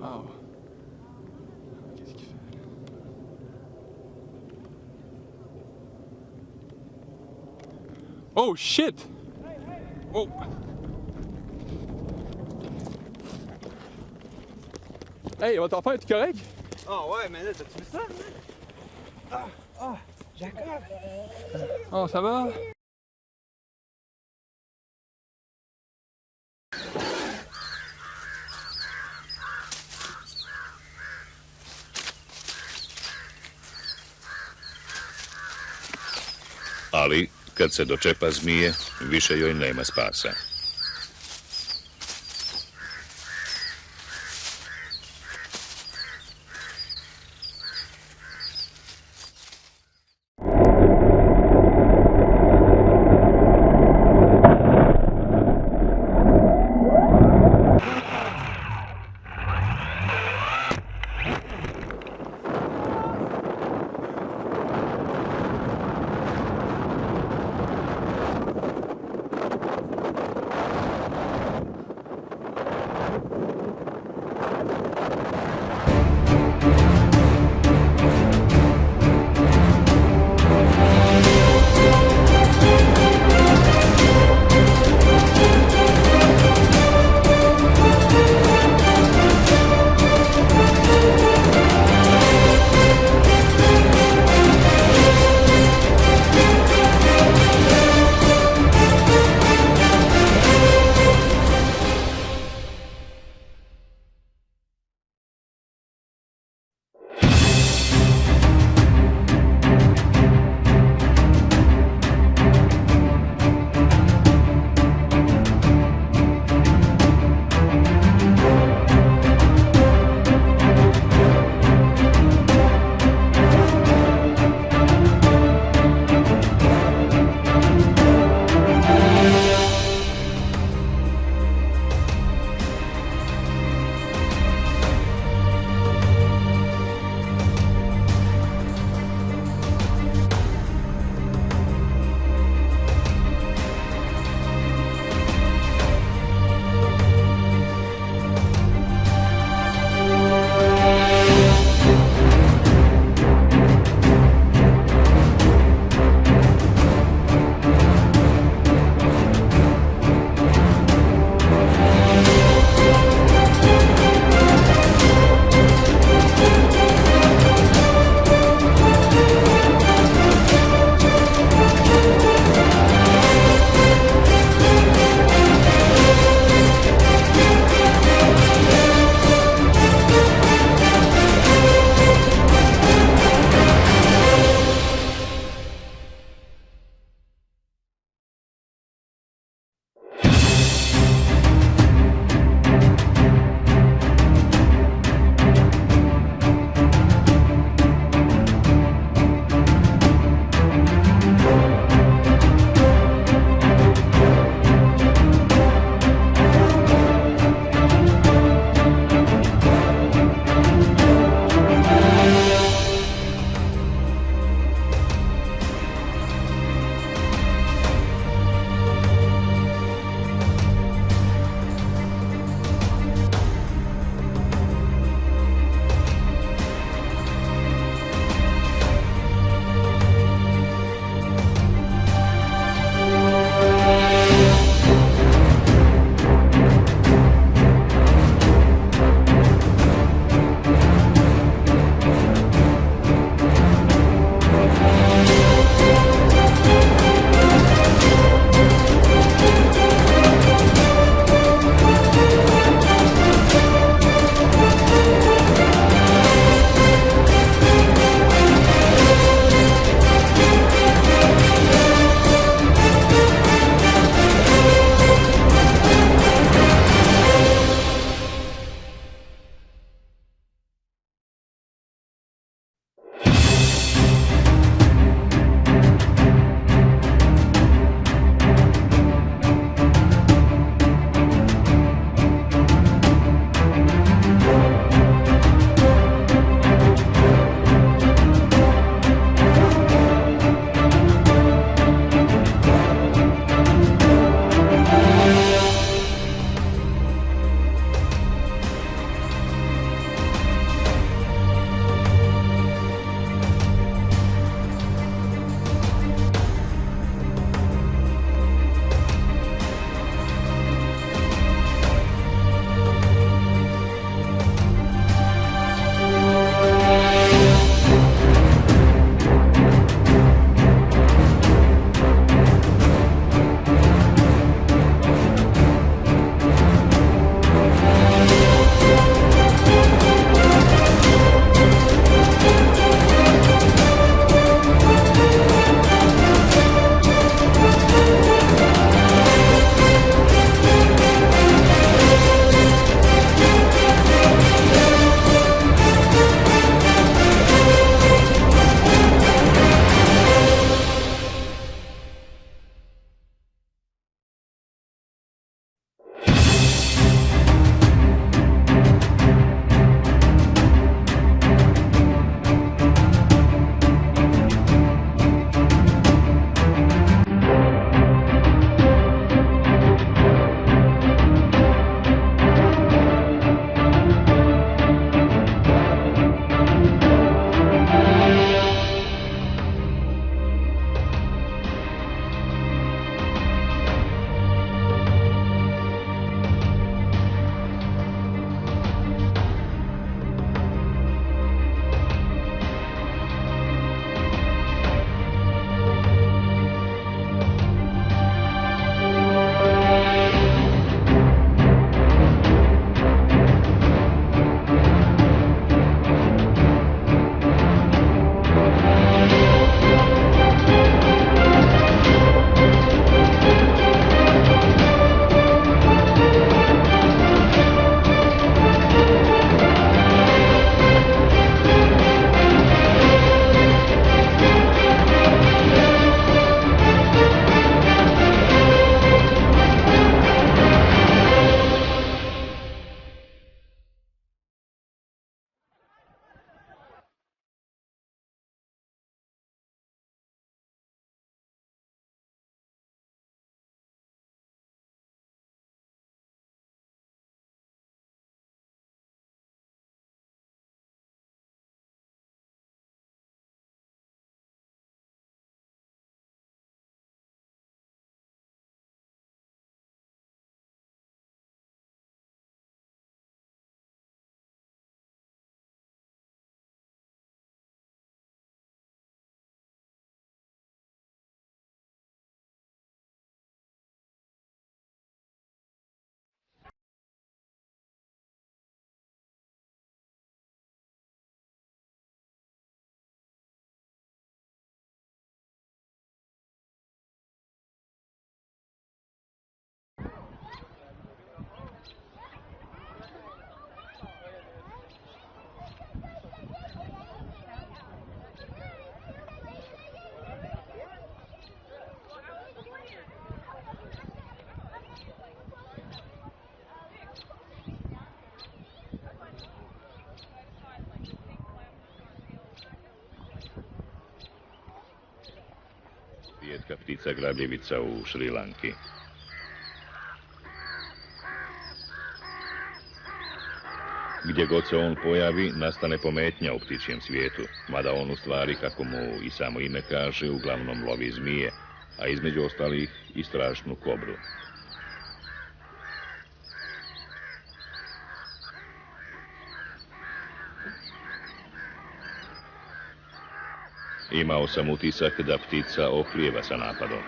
Waouh. Qu'est-ce qu'il fait? Oh shit! Oh! Hey, votre enfant est correct? Ah ouais, mais là, t'as-tu vu ça? Jacob! Oh, ça va? Ali, kad se dočepa zmije, više joj nema spasa. rijetka ptica grabljivica u Šrilanki. Gdje god se on pojavi, nastane pometnja u ptičjem svijetu, mada on u stvari, kako mu i samo ime kaže, uglavnom lovi zmije, a između ostalih i strašnu kobru. Imao sam utisak da ptica oklijeva sa napadom.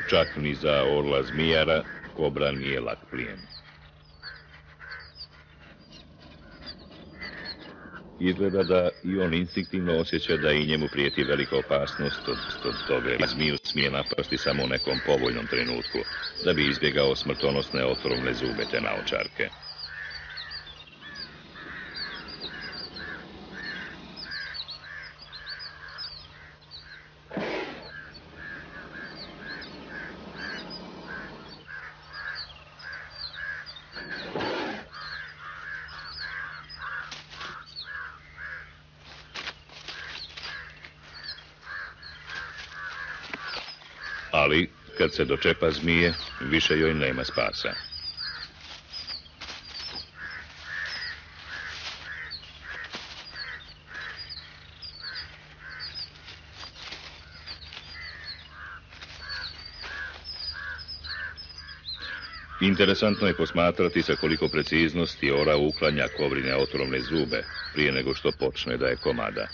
Čak ni za orla zmijara, kobra nije lak plijen. Izgleda da i on instinktivno osjeća da i njemu prijeti velika opasnost od toga. Zmiju smije napasti samo u nekom povoljnom trenutku, da bi izbjegao smrtonosne otrovne zube te naočarke. Ali, kad se dočepa zmije, više joj nema spasa. Interesantno je posmatrati sa koliko preciznosti ora uklanja kobrine otrovne zube prije nego što počne da je komada.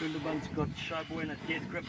Schöndeban's got sharp boy in a dead grip.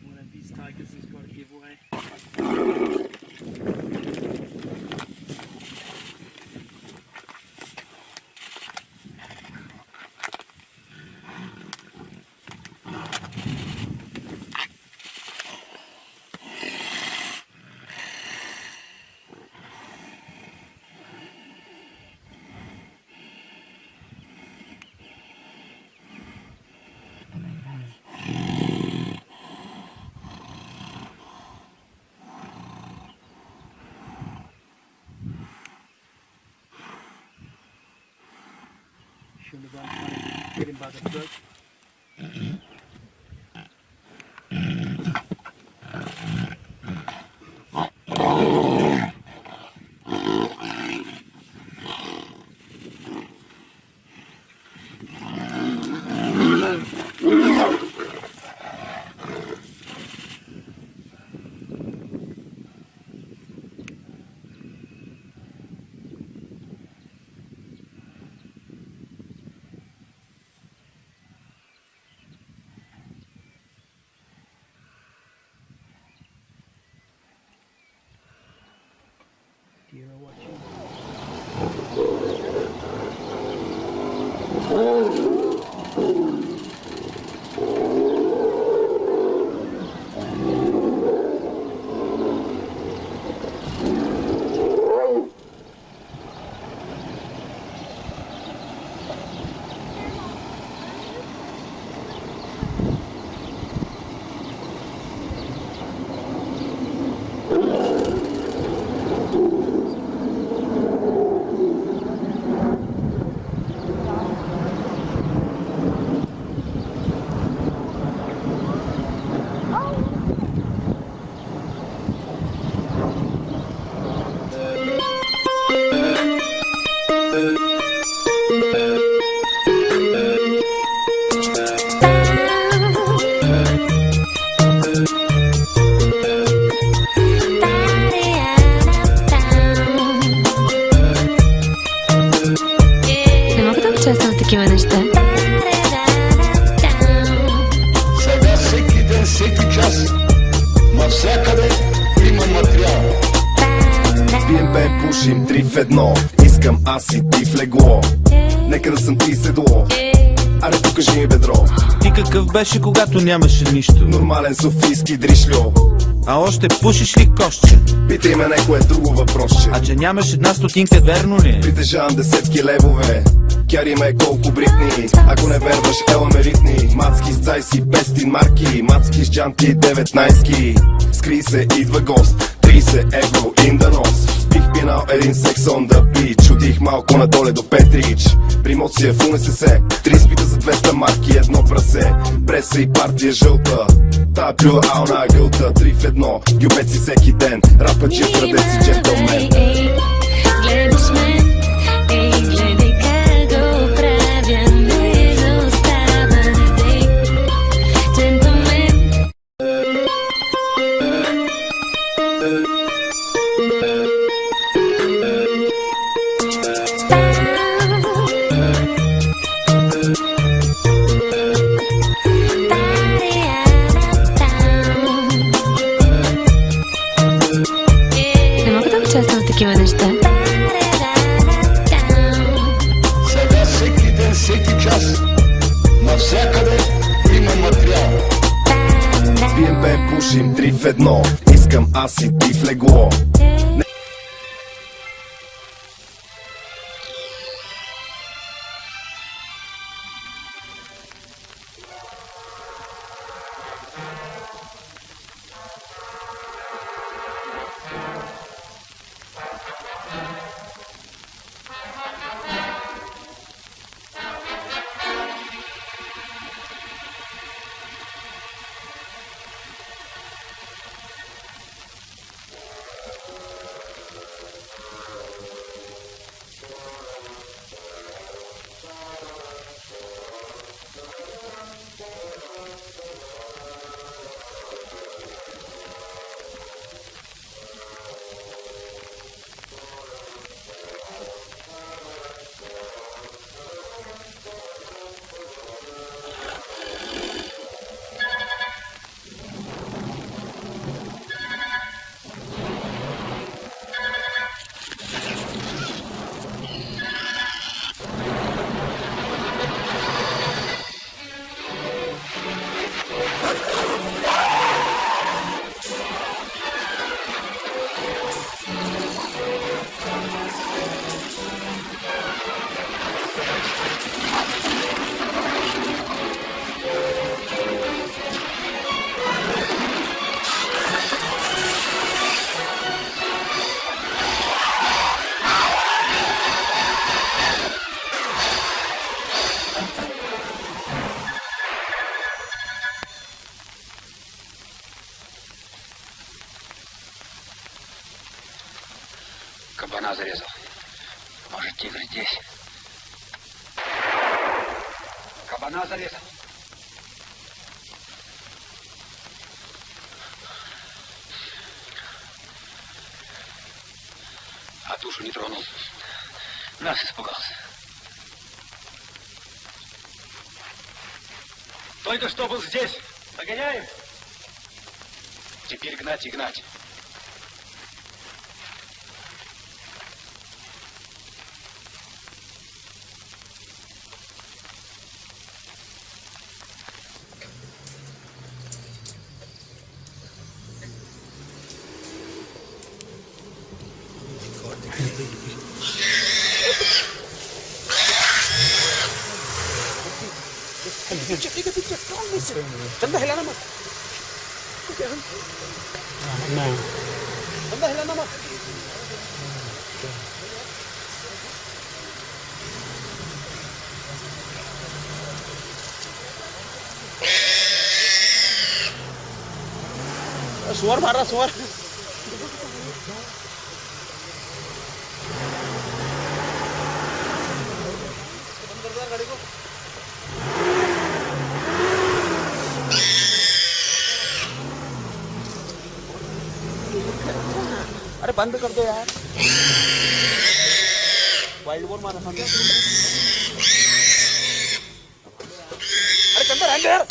One of these tigers has got to give way. Schöndeban trying to get him by the throat. Deer are watching. Не мога да участвам в такива неща. Сега всеки ден, всеки час, навсякъде има материал. Пием, бе, пушим 3 в 1. Искам аз и ти в легло. Нека да съм ти седло. Аре, покажи ми бедро. Ти какъв беше, когато нямаше нищо? Нормален софийски дришлю. А още пушиш ли кошче? Питай ме някое друго въпросче. А че нямаш една стотинка, верно ли? Притежавам десетки левове. Кяри ме колко бритни. Ако не верваш, ела ме ритни. Мацки с цайси, пестин марки. Мацки с джанти, 19-ки. Скри се, идва гост. 30 евро in the nose. Бих пинал един секс on the beach. Отих малко надоле до Петрич. Примоция в УНСС. 3 спита за 200 марки, едно прасе. Преса и партия жълта. Та плюрална гълта. 3 в 1. Гюбеци всеки ден. Рапачи, традеци, джентълмен. Гледаш ме, гледай как го правя, не остава дей, джентълмен. Не мога да участвам в такива неща. ден пушим 3 в 1. Искам аз и ти в легло. Кабана зарезал. Может, тигр здесь? Кабана зарезал. А тушу не тронул. Нас испугался. Только что был здесь. Догоняем. Теперь гнать и гнать. सुअर मार रहा सुअर गाड़ी को अरे बंद कर दो यार वाइल्ड बोर मारा समझा अरे चंदर है यार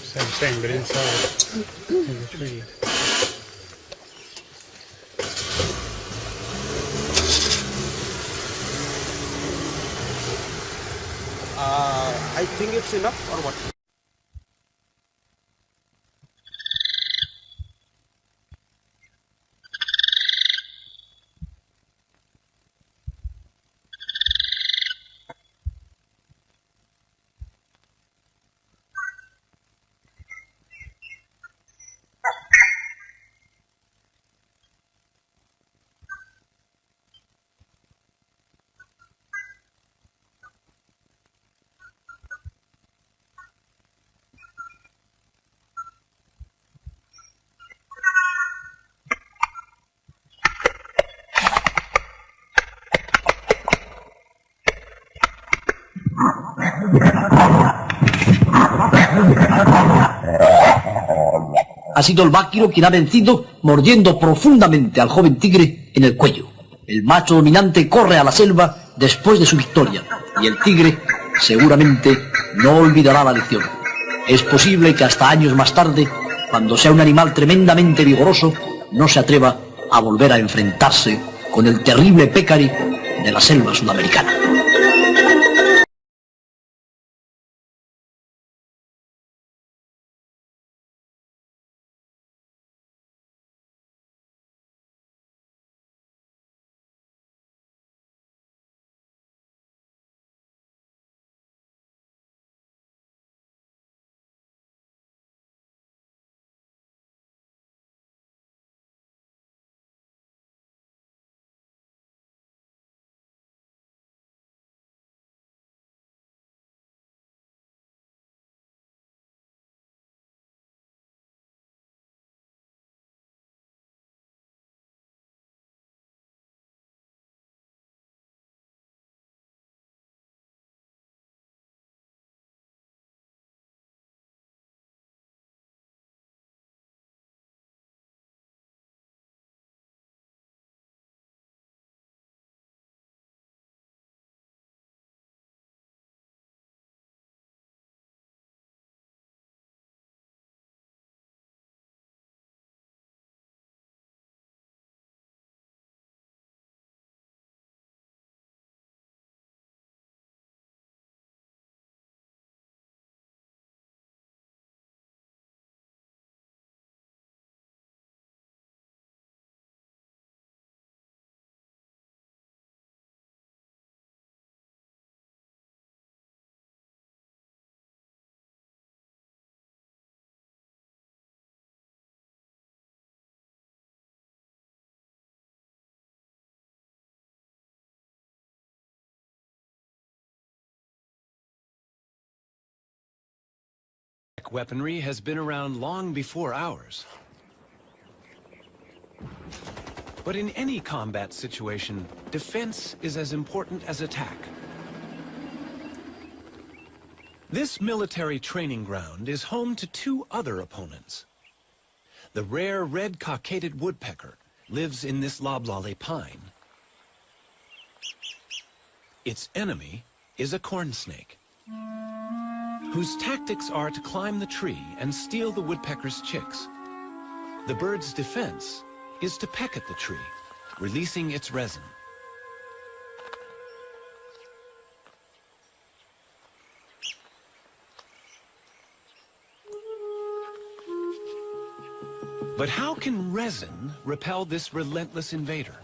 Same thing, but inside in the tree. I think it's enough or what? Ha sido el Báquiro quien ha vencido, mordiendo profundamente al joven tigre en el cuello. El macho dominante corre a la selva después de su victoria, y el tigre seguramente no olvidará la lección. Es posible que hasta años más tarde, cuando sea un animal tremendamente vigoroso, no se atreva a volver a enfrentarse con el terrible pécari de la selva sudamericana. Weaponry has been around long before ours. But in any combat situation, defense is as important as attack. This military training ground is home to two other opponents. The rare red cockaded woodpecker lives in this loblolly pine. Its enemy is a corn snake, whose tactics are to climb the tree and steal the woodpecker's chicks. The bird's defense is to peck at the tree, releasing its resin. But how can resin repel this relentless invader?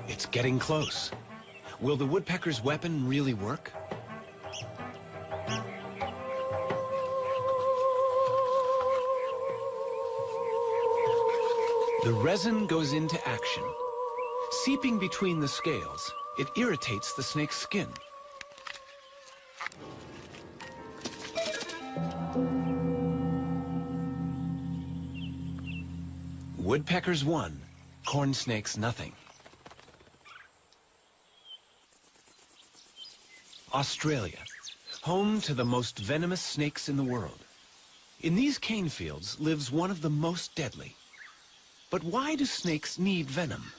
It's getting close. Will the woodpecker's weapon really work? The resin goes into action. Seeping between the scales, it irritates the snake's skin. Woodpeckers won, corn snakes nothing. Australia, home to the most venomous snakes in the world. In these cane fields lives one of the most deadly. But why do snakes need venom?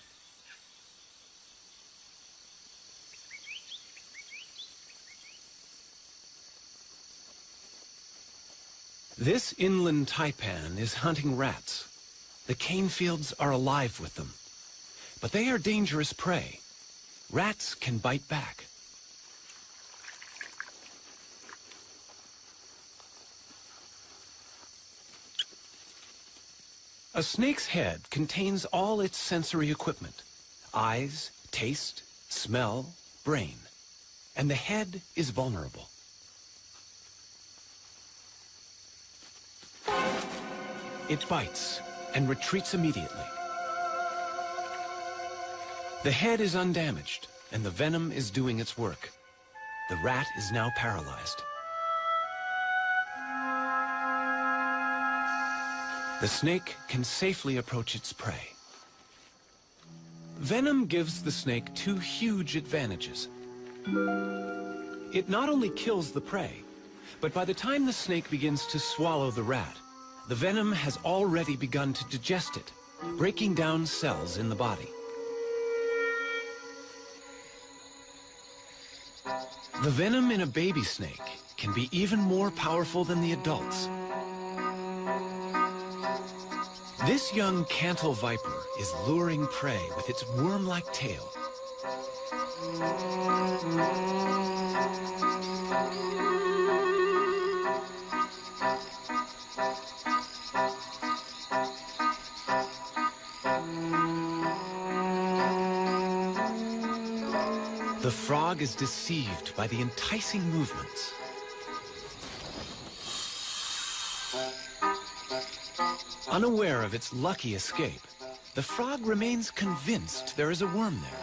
This inland taipan is hunting rats. The cane fields are alive with them. But they are dangerous prey. Rats can bite back. A snake's head contains all its sensory equipment: eyes, taste, smell, brain. And the head is vulnerable. It bites and retreats immediately. The head is undamaged, and the venom is doing its work. The rat is now paralyzed. The snake can safely approach its prey. Venom gives the snake two huge advantages. It not only kills the prey, but by the time the snake begins to swallow the rat, the venom has already begun to digest it, breaking down cells in the body. The venom in a baby snake can be even more powerful than the adults. This young cantle viper is luring prey with its worm-like tail. The frog is deceived by the enticing movements. Unaware of its lucky escape, the frog remains convinced there is a worm there.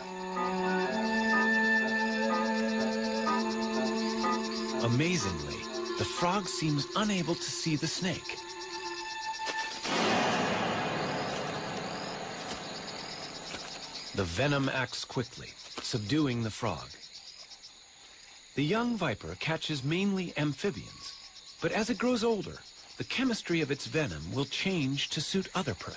Amazingly, the frog seems unable to see the snake. The venom acts quickly, subduing the frog. The young viper catches mainly amphibians, but as it grows older, the chemistry of its venom will change to suit other prey.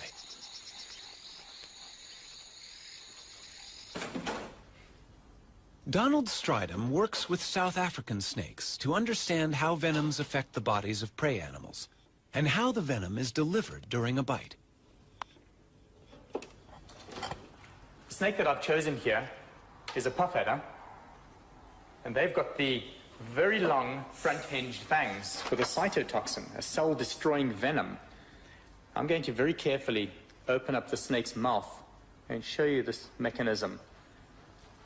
Donald Stridham works with South African snakes to understand how venoms affect the bodies of prey animals and how the venom is delivered during a bite. The snake that I've chosen here is a puff adder, and they've got the very long front-hinged fangs with a cytotoxin, a cell-destroying venom. I'm going to very carefully open up the snake's mouth and show you this mechanism.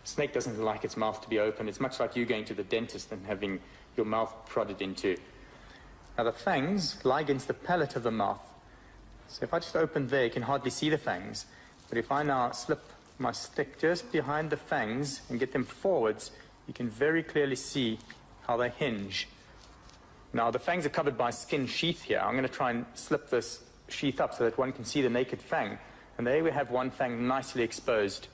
The snake doesn't like its mouth to be open. It's much like you going to the dentist and having your mouth prodded into. Now the fangs lie against the palate of the mouth. So if I just open there, you can hardly see the fangs. But if I now slip my stick just behind the fangs and get them forwards, you can very clearly see how they hinge. Now the fangs are covered by a skin sheath here. I'm going to try and slip this sheath up so that one can see the naked fang. And there we have one fang nicely exposed.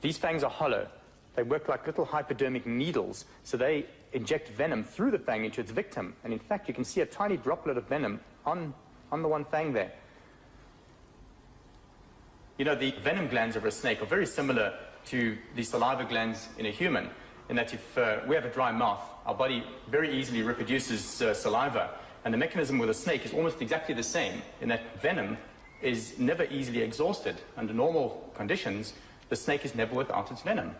These fangs are hollow. They work like little hypodermic needles, so they inject venom through the fang into its victim. And in fact, you can see a tiny droplet of venom on the one fang there. You know, the venom glands of a snake are very similar to the saliva glands in a human, in that if we have a dry mouth, our body very easily reproduces saliva. And the mechanism with a snake is almost exactly the same, in that venom is never easily exhausted. Under normal conditions, the snake is never without its venom.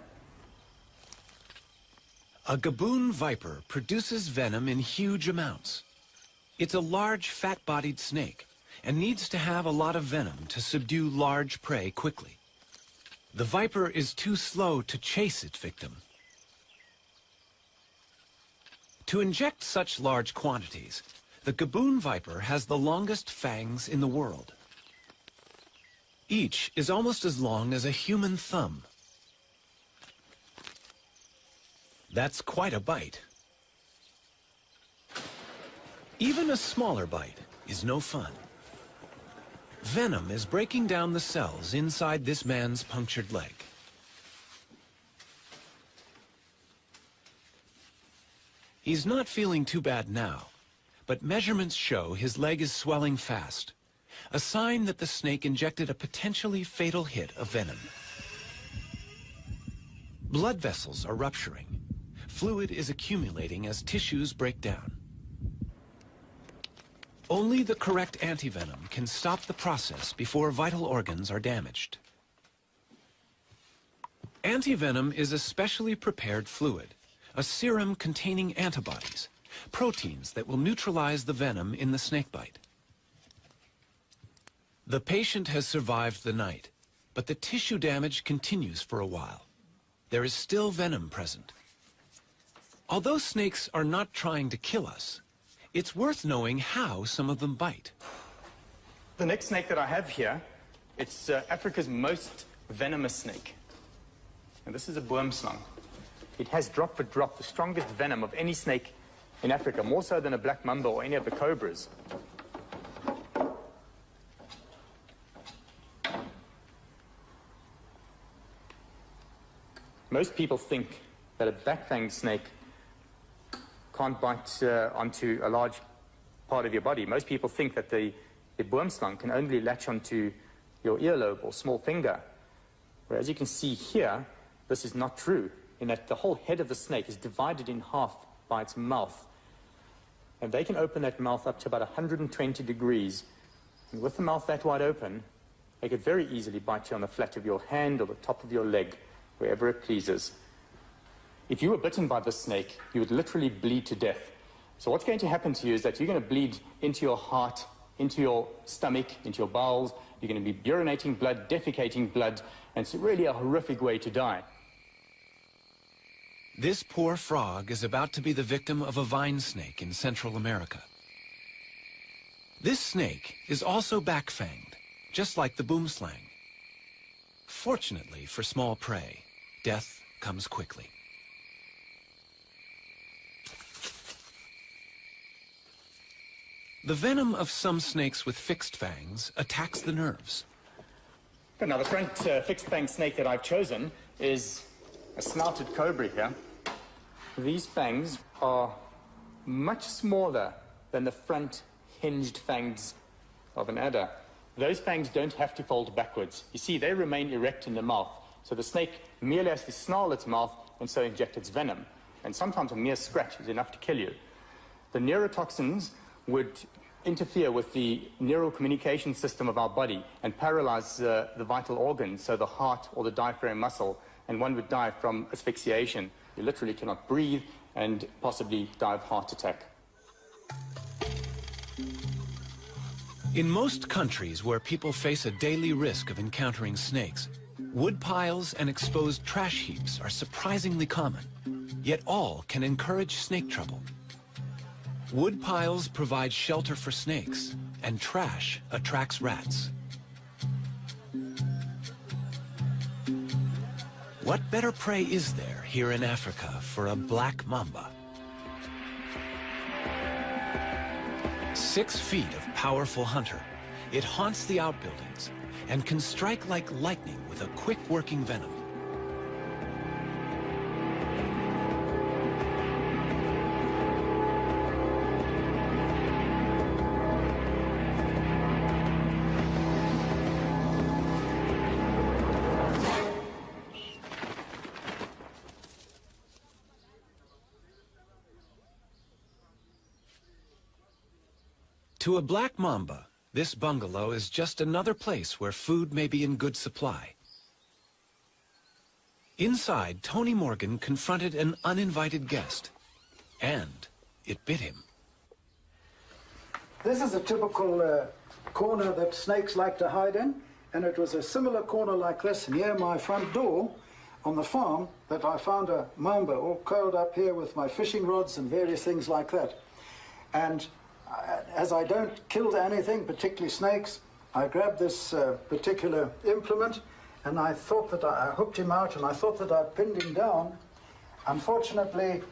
A gaboon viper produces venom in huge amounts. It's a large, fat-bodied snake and needs to have a lot of venom to subdue large prey quickly. The viper is too slow to chase its victim. To inject such large quantities, the gaboon viper has the longest fangs in the world. Each is almost as long as a human thumb. That's quite a bite. Even a smaller bite is no fun. Venom is breaking down the cells inside this man's punctured leg. He's not feeling too bad now, but measurements show his leg is swelling fast, a sign that the snake injected a potentially fatal hit of venom. Blood vessels are rupturing. Fluid is accumulating as tissues break down. Only the correct antivenom can stop the process before vital organs are damaged. Antivenom is a specially prepared fluid, a serum containing antibodies, proteins that will neutralize the venom in the snakebite. The patient has survived the night, but the tissue damage continues for a while. There is still venom present. Although snakes are not trying to kill us, it's worth knowing how some of them bite. The next snake that I have here, it's Africa's most venomous snake. And this is a boomslang. It has drop for drop the strongest venom of any snake in Africa, more so than a black mamba or any of the cobras. Most people think that a black-fanged snake can't bite onto a large part of your body. Most people think that the boomslang can only latch onto your earlobe or small finger. Whereas you can see here, this is not true, in that the whole head of the snake is divided in half by its mouth. And they can open that mouth up to about 120 degrees. And with the mouth that wide open, they could very easily bite you on the flat of your hand or the top of your leg, wherever it pleases. If you were bitten by this snake, you would literally bleed to death. So what's going to happen to you is that you're going to bleed into your heart, into your stomach, into your bowels. You're going to be urinating blood, defecating blood, and it's really a horrific way to die. This poor frog is about to be the victim of a vine snake in Central America. This snake is also back-fanged, just like the boomslang. Fortunately for small prey, death comes quickly. The venom of some snakes with fixed fangs attacks the nerves. Now, the front fixed fang snake that I've chosen is a snouted cobra here. These fangs are much smaller than the front hinged fangs of an adder. Those fangs don't have to fold backwards. You see, they remain erect in the mouth. So the snake merely has to snarl its mouth and so inject its venom. And sometimes a mere scratch is enough to kill you. The neurotoxins would interfere with the neural communication system of our body and paralyze the vital organs, so the heart or the diaphragm muscle, and one would die from asphyxiation. You literally cannot breathe and possibly die of heart attack. In most countries where people face a daily risk of encountering snakes, wood piles and exposed trash heaps are surprisingly common, yet all can encourage snake trouble. Wood piles provide shelter for snakes, and trash attracts rats. What better prey is there here in Africa for a black mamba? 6 feet of powerful hunter, it haunts the outbuildings and can strike like lightning with a quick-working venom. To a black mamba, this bungalow is just another place where food may be in good supply. Inside, Tony Morgan confronted an uninvited guest, and it bit him. This is a typical corner that snakes like to hide in, and it was a similar corner like this near my front door on the farm that I found a mamba all curled up here with my fishing rods and various things like that. And as I don't kill anything, particularly snakes, I grabbed this particular implement, and I thought that I hooked him out, and I thought that I'd pinned him down. Unfortunately,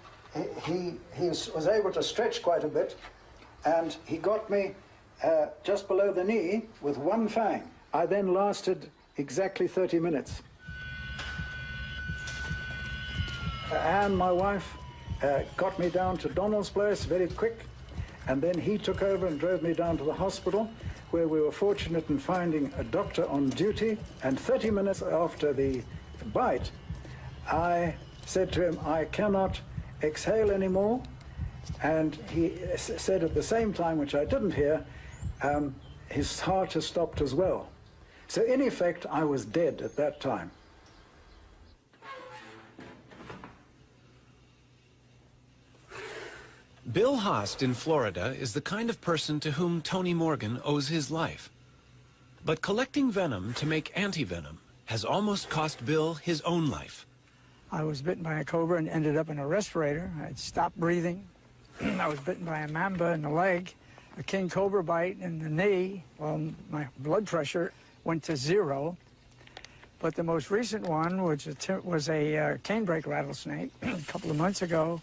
he was able to stretch quite a bit, and he got me just below the knee with one fang. I then lasted exactly 30 minutes. Anne, my wife, got me down to Donald's place very quick, and then he took over and drove me down to the hospital, where we were fortunate in finding a doctor on duty. And 30 minutes after the bite, I said to him, I cannot exhale anymore. And he said at the same time, which I didn't hear, his heart has stopped as well. So in effect, I was dead at that time. Bill Haast in Florida is the kind of person to whom Tony Morgan owes his life. But collecting venom to make anti-venom has almost cost Bill his own life. I was bitten by a cobra and ended up in a respirator. I'd stopped breathing. I was bitten by a mamba in the leg, a king cobra bite in the knee. Well, my blood pressure went to 0. But the most recent one, which was a canebrake rattlesnake, a couple of months ago,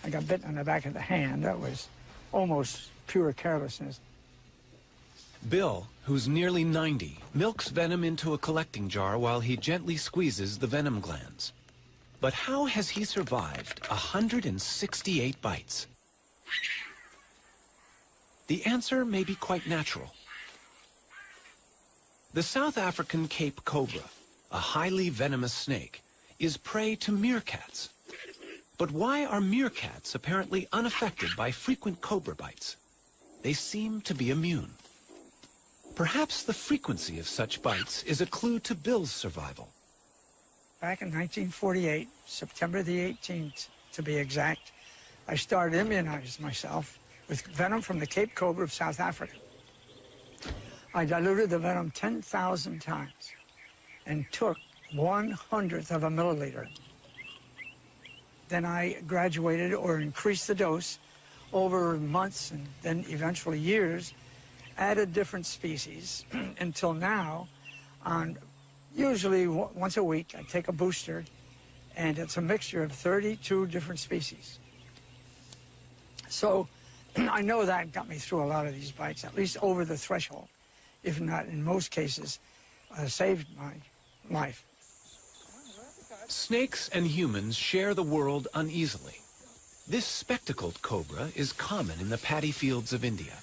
I got bitten on the back of the hand. That was almost pure carelessness. Bill, who's nearly 90, milks venom into a collecting jar while he gently squeezes the venom glands. But how has he survived 168 bites? The answer may be quite natural. The South African Cape cobra, a highly venomous snake, is prey to meerkats. But why are meerkats apparently unaffected by frequent cobra bites? They seem to be immune. Perhaps the frequency of such bites is a clue to Bill's survival. Back in 1948, September the 18th to be exact, I started immunizing myself with venom from the Cape cobra of South Africa. I diluted the venom 10,000 times and took 1/100th of a milliliter. Then I graduated or increased the dose over months and then eventually years, added different species until now, on usually once a week, I take a booster, and it's a mixture of 32 different species. So I know that got me through a lot of these bites, at least over the threshold, if not in most cases, saved my life. Snakes and humans share the world uneasily. This spectacled cobra is common in the paddy fields of India.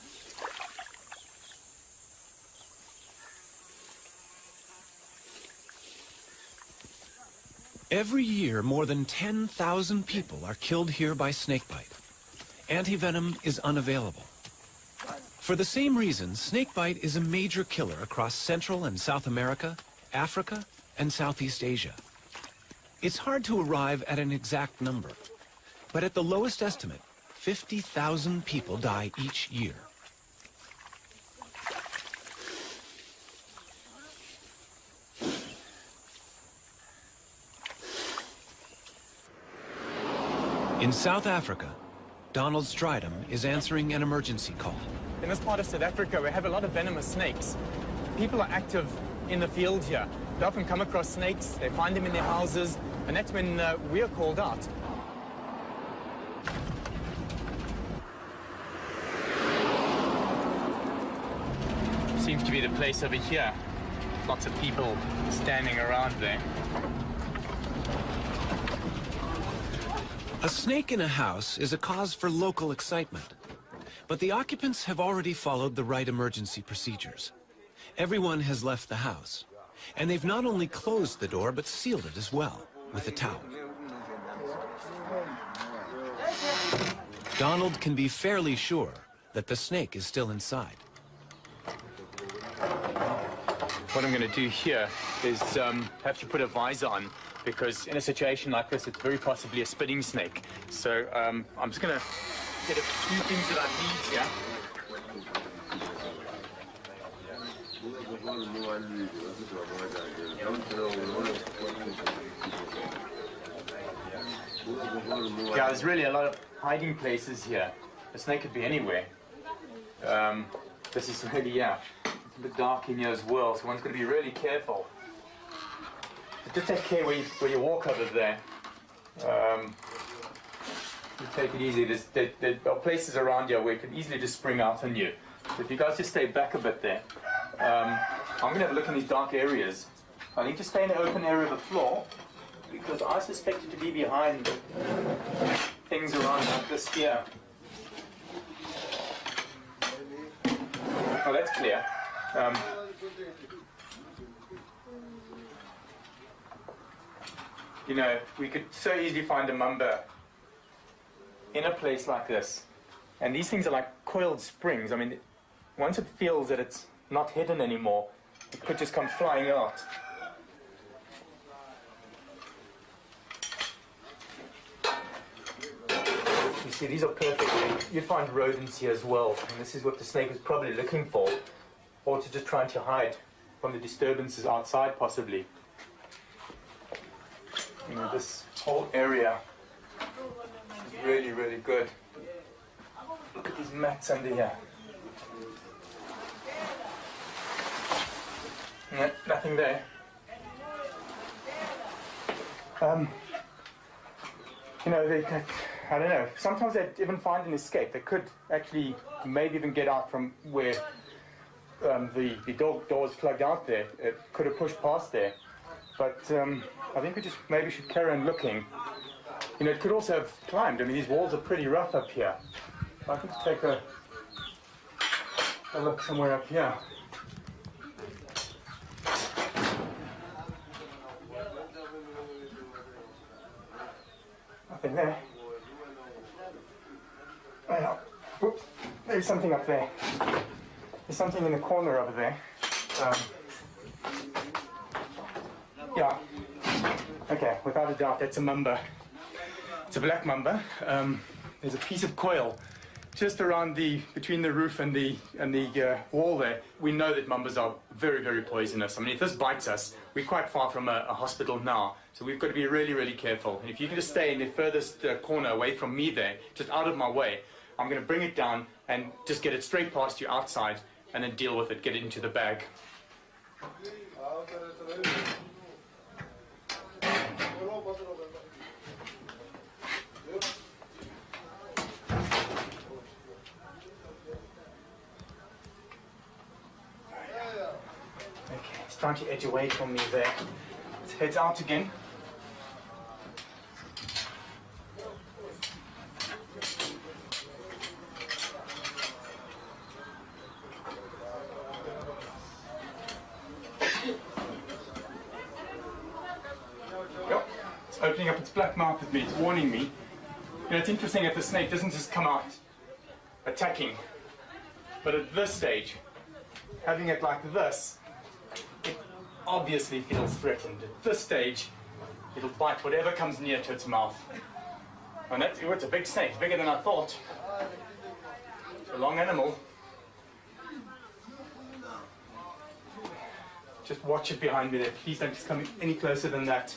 Every year, more than 10,000 people are killed here by snakebite. Antivenom is unavailable. For the same reason, snakebite is a major killer across Central and South America, Africa, and Southeast Asia. It's hard to arrive at an exact number, but at the lowest estimate, 50,000 people die each year. In South Africa, Donald Strydom is answering an emergency call. In this part of South Africa, we have a lot of venomous snakes. People are active in the field here. They often come across snakes, they find them in their houses, and that's when we are called out. Seems to be the place over here. Lots of people standing around there. A snake in a house is a cause for local excitement, but the occupants have already followed the right emergency procedures. Everyone has left the house, and they've not only closed the door, but sealed it as well with a towel. Donald can be fairly sure that the snake is still inside. what I'm going to do here is have to put a visor on, because in a situation like this, it's very possibly a spitting snake. So I'm just going to get a few things that I need here. Yeah, there's really a lot of hiding places here. The snake could be anywhere. This is really, yeah, it's a bit dark in here as well, so one's going to be really careful. But just take care where you walk over there. You take it easy. There are places around here where it could easily just spring out on you. So if you guys just stay back a bit there. I'm going to have a look in these dark areas. I need to stay in the open area of the floor, because I suspect it to be behind things around like this here. Oh, that's clear. You know, we could so easily find a mamba in a place like this. And these things are like coiled springs. I mean, once it feels that it's not hidden anymore, it could just come flying out. You see, these are perfect. You'd find rodents here as well, and this is what the snake was probably looking for, or to just trying to hide from the disturbances outside, possibly. You know, this whole area is really, really good. Look at these mats under here. No, nothing there. You know, I don't know, sometimes they even find an escape. They could actually maybe even get out from where the door was plugged out there. It could have pushed past there. But I think we just maybe should carry on looking. You know, it could also have climbed. I mean, these walls are pretty rough up here. I could take a look somewhere up here. Nothing there. Well, whoops, there's something up there. There's something in the corner over there. Yeah. Okay, without a doubt, that's a mamba. It's a black mamba. There's a piece of coil just around between the roof and the wall there. We know that mambas are very, very poisonous. I mean, if this bites us, we're quite far from a hospital now, so we've got to be really, really careful. And if you can just stay in the furthest corner away from me there, just out of my way, I'm going to bring it down and just get it straight past you outside, and then deal with it, get it into the bag. Okay, it's trying to edge away from me there. It heads out again. Opening up its black mouth at me, it's warning me. You know, it's interesting that the snake doesn't just come out attacking, but at this stage, having it like this, it obviously feels threatened. At this stage, it'll bite whatever comes near to its mouth. And it's a big snake, bigger than I thought. It's a long animal. Just watch it behind me there. Please don't just come any closer than that.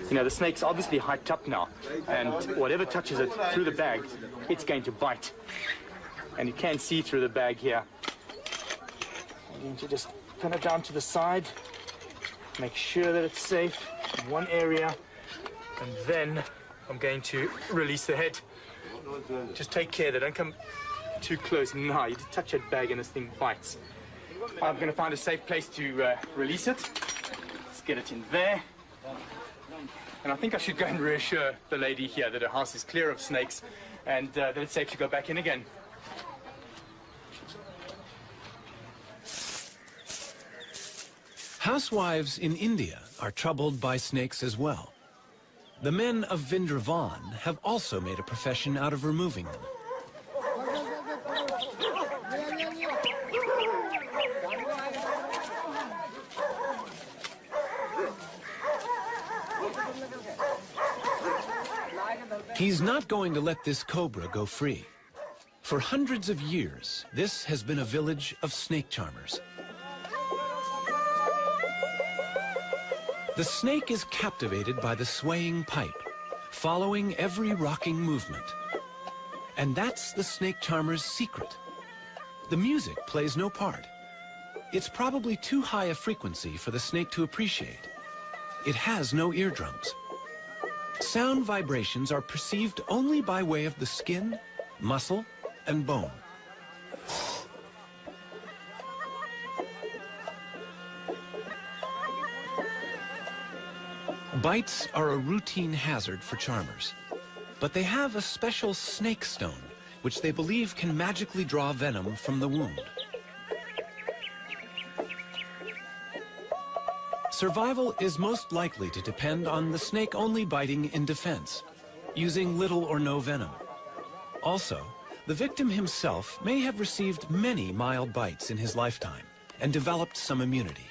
You know, the snake's obviously hyped up now, and whatever touches it through the bag, it's going to bite. And you can see through the bag here. I'm going to just pin it down to the side, make sure that it's safe in one area, and then I'm going to release the head. Just take care that don't come too close. Now, you just touch that bag and this thing bites. I'm going to find a safe place to release it. Let's get it in there. And I think I should go and reassure the lady here that her house is clear of snakes and that it's safe to go back in again. Housewives in India are troubled by snakes as well. The men of Vrindavan have also made a profession out of removing them. He's not going to let this cobra go free. For hundreds of years, this has been a village of snake charmers. The snake is captivated by the swaying pipe, following every rocking movement. And that's the snake charmer's secret. The music plays no part. It's probably too high a frequency for the snake to appreciate. It has no eardrums. Sound vibrations are perceived only by way of the skin, muscle, and bone. Bites are a routine hazard for charmers, but they have a special snake stone, which they believe can magically draw venom from the wound. Survival is most likely to depend on the snake only biting in defense, using little or no venom. Also, the victim himself may have received many mild bites in his lifetime and developed some immunity.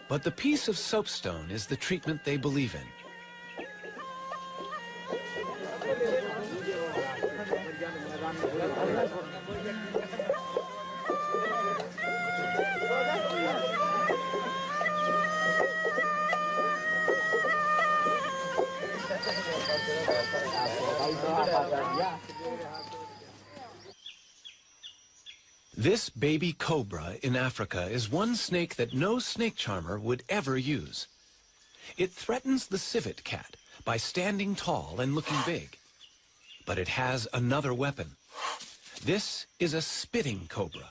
But the piece of soapstone is the treatment they believe in. This baby cobra in Africa is one snake that no snake charmer would ever use. It threatens the civet cat by standing tall and looking big. But it has another weapon. This is a spitting cobra,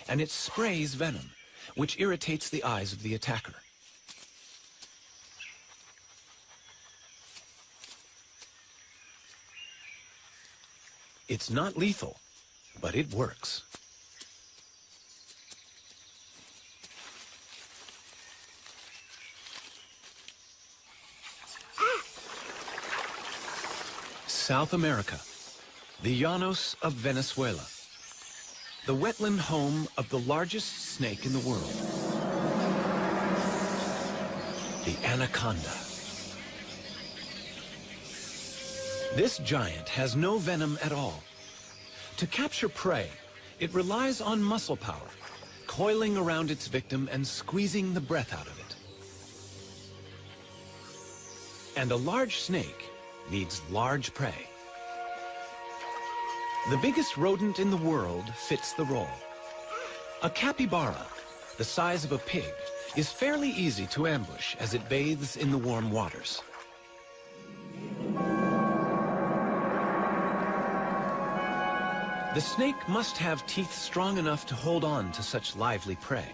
and it sprays venom, which irritates the eyes of the attacker. It's not lethal, but it works. South America, the Llanos of Venezuela, the wetland home of the largest snake in the world, the anaconda. This giant has no venom at all. To capture prey, it relies on muscle power, coiling around its victim and squeezing the breath out of it. And a large snake needs large prey. The biggest rodent in the world fits the role. A capybara, the size of a pig, is fairly easy to ambush as it bathes in the warm waters. The snake must have teeth strong enough to hold on to such lively prey,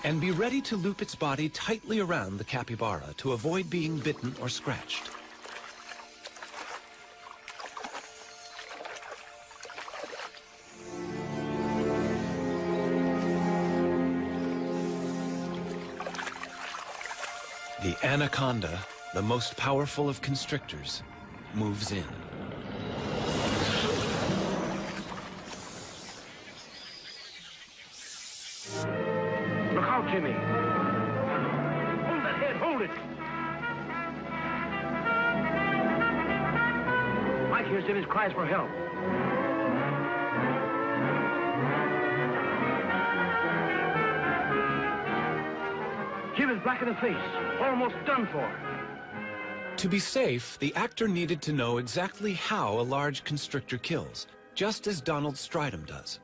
and be ready to loop its body tightly around the capybara to avoid being bitten or scratched. The anaconda, the most powerful of constrictors, moves in. Look out, Jimmy. Hold that head, hold it. Mike hears Jimmy's cries for help. Jim is black in the face, almost done for. To be safe, the actor needed to know exactly how a large constrictor kills, just as Donald Stridham does.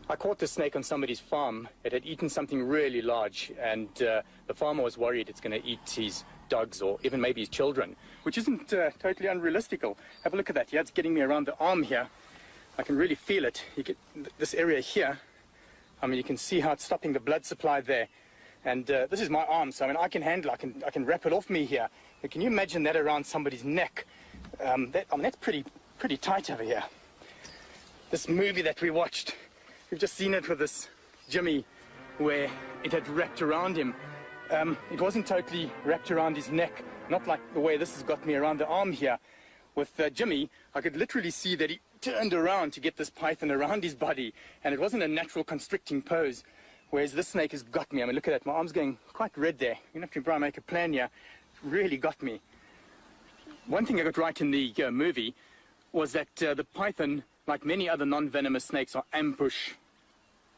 I caught this snake on somebody's farm. It had eaten something really large, and the farmer was worried it's going to eat his dogs or even maybe his children, which isn't totally unrealistical. Have a look at that. Yeah, it's getting me around the arm here. I can really feel it. You get this area here. I mean, you can see how it's stopping the blood supply there. And this is my arm, so I mean, I can handle, I can wrap it off me here. But can you imagine that around somebody's neck? I mean, that's pretty tight over here. This movie that we watched, we've just seen it with this Jimmy where it had wrapped around him. It wasn't totally wrapped around his neck, not like the way this has got me around the arm here. With Jimmy, I could literally see that he turned around to get this python around his body, and it wasn't a natural constricting pose, whereas this snake has got me. I mean, look at that, my arm's going quite red there. You're going to have to try and make a plan here. It really got me. One thing I got right in the movie was that the python, like many other non-venomous snakes, are ambush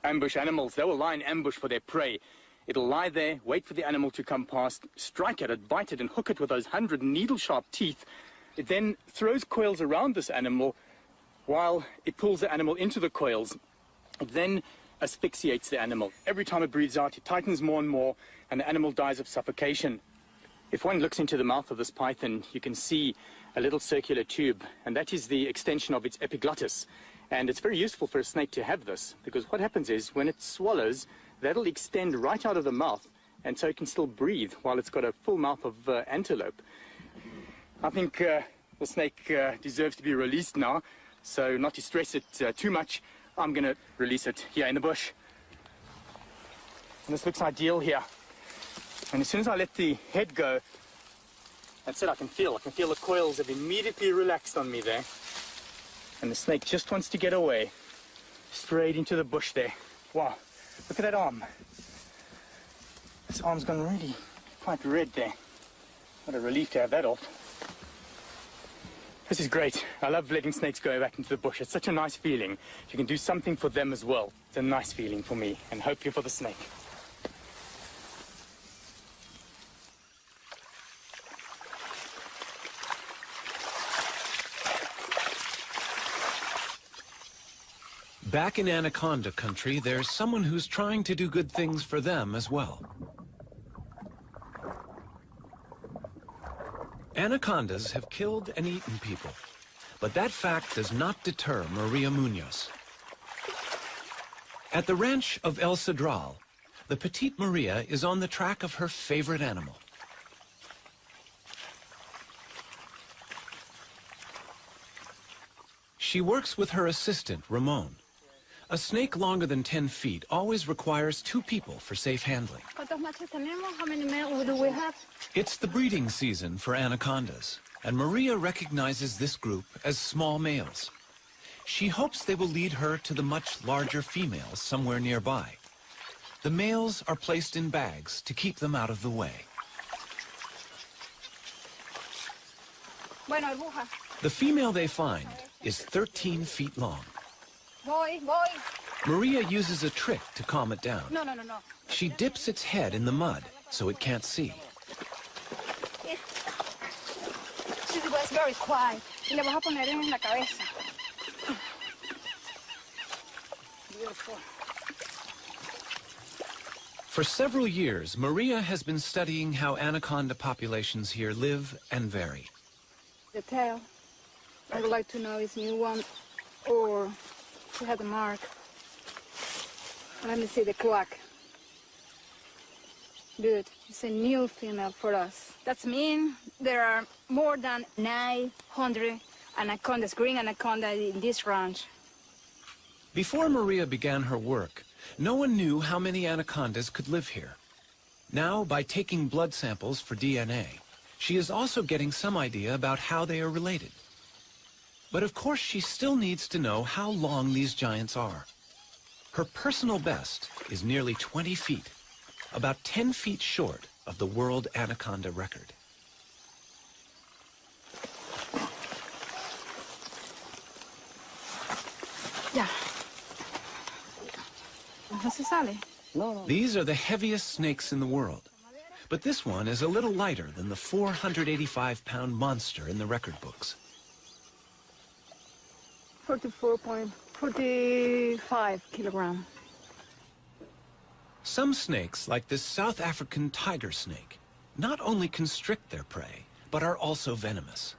animals. They will lie in ambush for their prey. It'll lie there, wait for the animal to come past, strike at it, bite it, and hook it with those 100 needle-sharp teeth. It then throws coils around this animal while it pulls the animal into the coils. It then asphyxiates the animal. Every time it breathes out, it tightens more and more, and the animal dies of suffocation. If one looks into the mouth of this python, you can see a little circular tube, and that is the extension of its epiglottis. And it's very useful for a snake to have this, because what happens is when it swallows, that'll extend right out of the mouth, and so it can still breathe while it's got a full mouth of antelope. I think the snake deserves to be released now, so not to stress it too much, I'm going to release it here in the bush. And this looks ideal here. And as soon as I let the head go, that's it, I can feel the coils have immediately relaxed on me there. And the snake just wants to get away, straight into the bush there. Wow, look at that arm. This arm's gone really quite red there. What a relief to have that off. This is great. I love letting snakes go back into the bush. It's such a nice feeling. You can do something for them as well. It's a nice feeling for me, and hopefully for the snake. Back in anaconda country, there's someone who's trying to do good things for them as well. Anacondas have killed and eaten people, but that fact does not deter Maria Munoz. At the ranch of El Cedral, the petite Maria is on the track of her favorite animal. She works with her assistant, Ramon. A snake longer than 10 feet always requires 2 people for safe handling. How many males do we have? It's the breeding season for anacondas, and Maria recognizes this group as small males. She hopes they will lead her to the much larger females somewhere nearby. The males are placed in bags to keep them out of the way. The female they find is 13 feet long. Maria uses a trick to calm it down. No. She dips its head in the mud so it can't see. She's very quiet. Y le vas a poner en la cabeza. Beautiful. For several years, Maria has been studying how anaconda populations here live and vary. The tail. I would like to know is new one or to have a mark. Let me see the clock. Good. It's a new female for us. That means there are more than 900 anacondas, green anaconda in this ranch. Before Maria began her work, no one knew how many anacondas could live here. Now, by taking blood samples for DNA, she is also getting some idea about how they are related. But of course, she still needs to know how long these giants are. Her personal best is nearly 20 feet, about 10 feet short of the world anaconda record. Ya. No se sale. These are the heaviest snakes in the world. But this one is a little lighter than the 485-pound monster in the record books. 44.45 kilograms. Some snakes, like this South African tiger snake, not only constrict their prey, but are also venomous.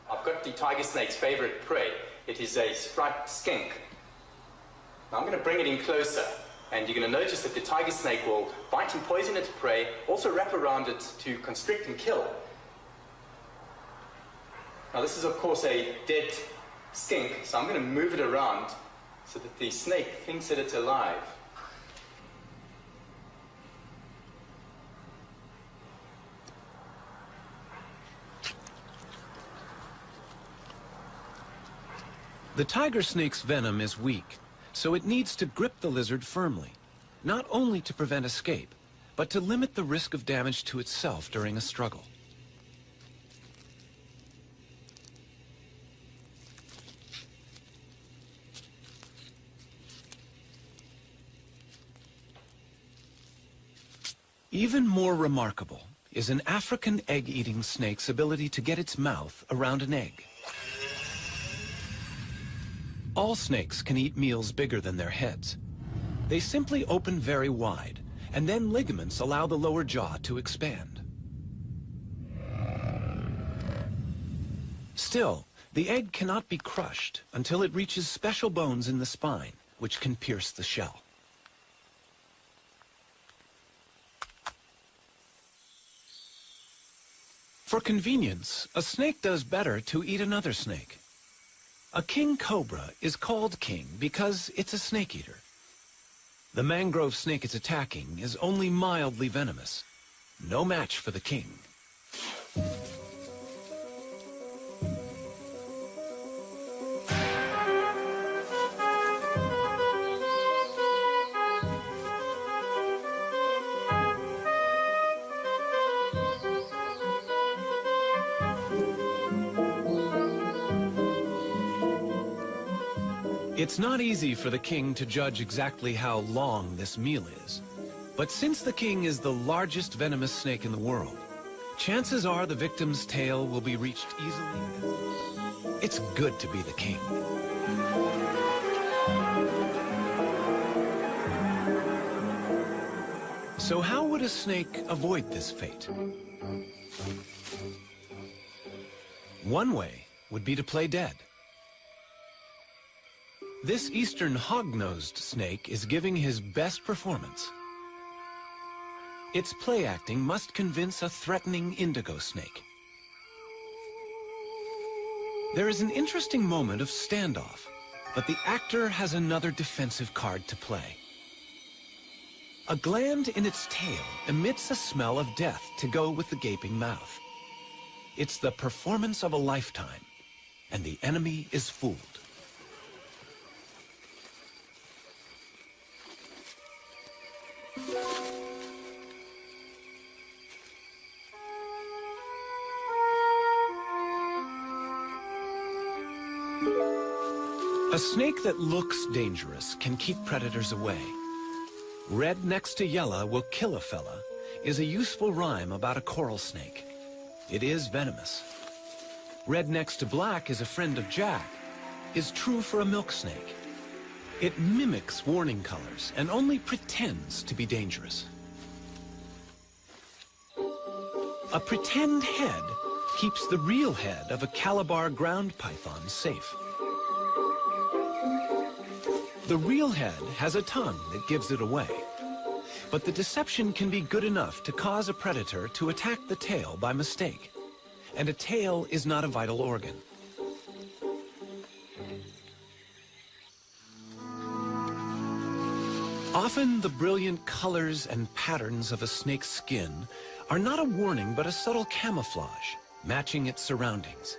I've got the tiger snake's favorite prey. It is a striped skink. Now I'm going to bring it in closer, and you're going to notice that the tiger snake will bite and poison its prey, also wrap around it to constrict and kill. Now this is of course a dead skink, so I'm going to move it around so that the snake thinks that it's alive. The tiger snake's venom is weak, so it needs to grip the lizard firmly, not only to prevent escape, but to limit the risk of damage to itself during a struggle. Even more remarkable is an African egg-eating snake's ability to get its mouth around an egg. All snakes can eat meals bigger than their heads. They simply open very wide, and then ligaments allow the lower jaw to expand. Still, the egg cannot be crushed until it reaches special bones in the spine, which can pierce the shell. For convenience, a snake does better to eat another snake. A king cobra is called king because it's a snake eater. The mangrove snake it's attacking is only mildly venomous. No match for the king. It's not easy for the king to judge exactly how long this meal is. But since the king is the largest venomous snake in the world, chances are the victim's tail will be reached easily. It's good to be the king. So how would a snake avoid this fate? One way would be to play dead. This eastern hog-nosed snake is giving his best performance. Its play acting must convince a threatening indigo snake. There is an interesting moment of standoff, but the actor has another defensive card to play. A gland in its tail emits a smell of death to go with the gaping mouth. It's the performance of a lifetime, and the enemy is fooled. A snake that looks dangerous can keep predators away. Red next to yellow will kill a fella is a useful rhyme about a coral snake. It is venomous. Red next to black is a friend of Jack is true for a milk snake. It mimics warning colors and only pretends to be dangerous. A pretend head keeps the real head of a Calabar ground python safe. The real head has a tongue that gives it away. But the deception can be good enough to cause a predator to attack the tail by mistake. And a tail is not a vital organ. Often the brilliant colors and patterns of a snake's skin are not a warning but a subtle camouflage, matching its surroundings.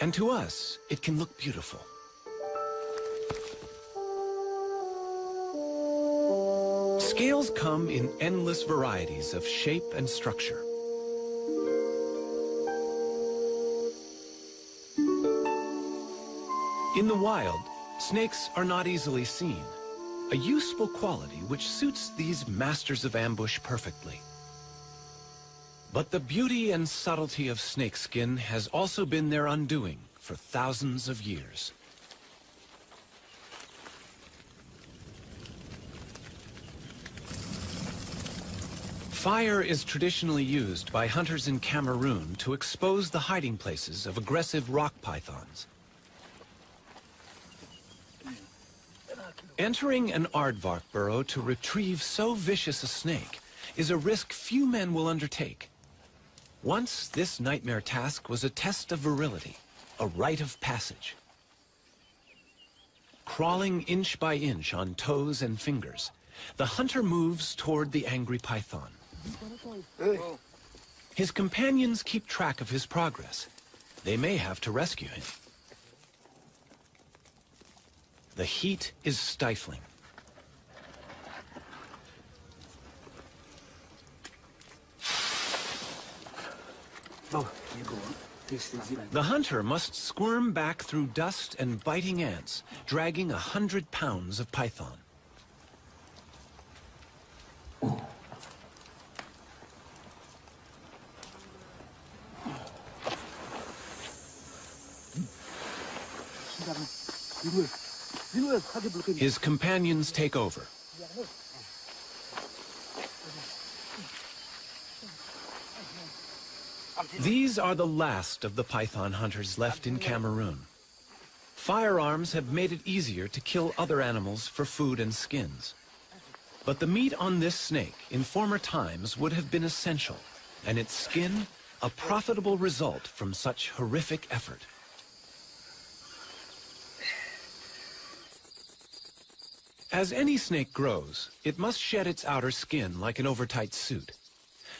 And to us, it can look beautiful. Scales come in endless varieties of shape and structure. In the wild, snakes are not easily seen, a useful quality which suits these masters of ambush perfectly. But the beauty and subtlety of snakeskin has also been their undoing for thousands of years. Fire is traditionally used by hunters in Cameroon to expose the hiding places of aggressive rock pythons. Entering an aardvark burrow to retrieve so vicious a snake is a risk few men will undertake. Once, this nightmare task was a test of virility, a rite of passage. Crawling inch by inch on toes and fingers, the hunter moves toward the angry python. His companions keep track of his progress. They may have to rescue him. The heat is stifling. The hunter must squirm back through dust and biting ants, dragging 100 pounds of python. His companions take over. These are the last of the python hunters left in Cameroon. Firearms have made it easier to kill other animals for food and skins. But the meat on this snake in former times would have been essential, and its skin a profitable result from such horrific effort. As any snake grows, it must shed its outer skin like an overtight suit.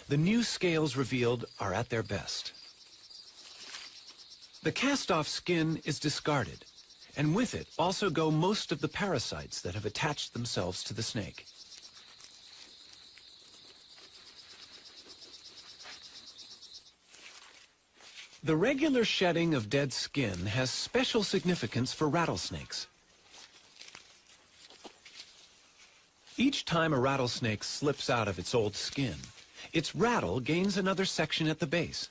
The new scales revealed are at their best. The cast-off skin is discarded, and with it also go most of the parasites that have attached themselves to the snake. The regular shedding of dead skin has special significance for rattlesnakes. Each time a rattlesnake slips out of its old skin, its rattle gains another section at the base.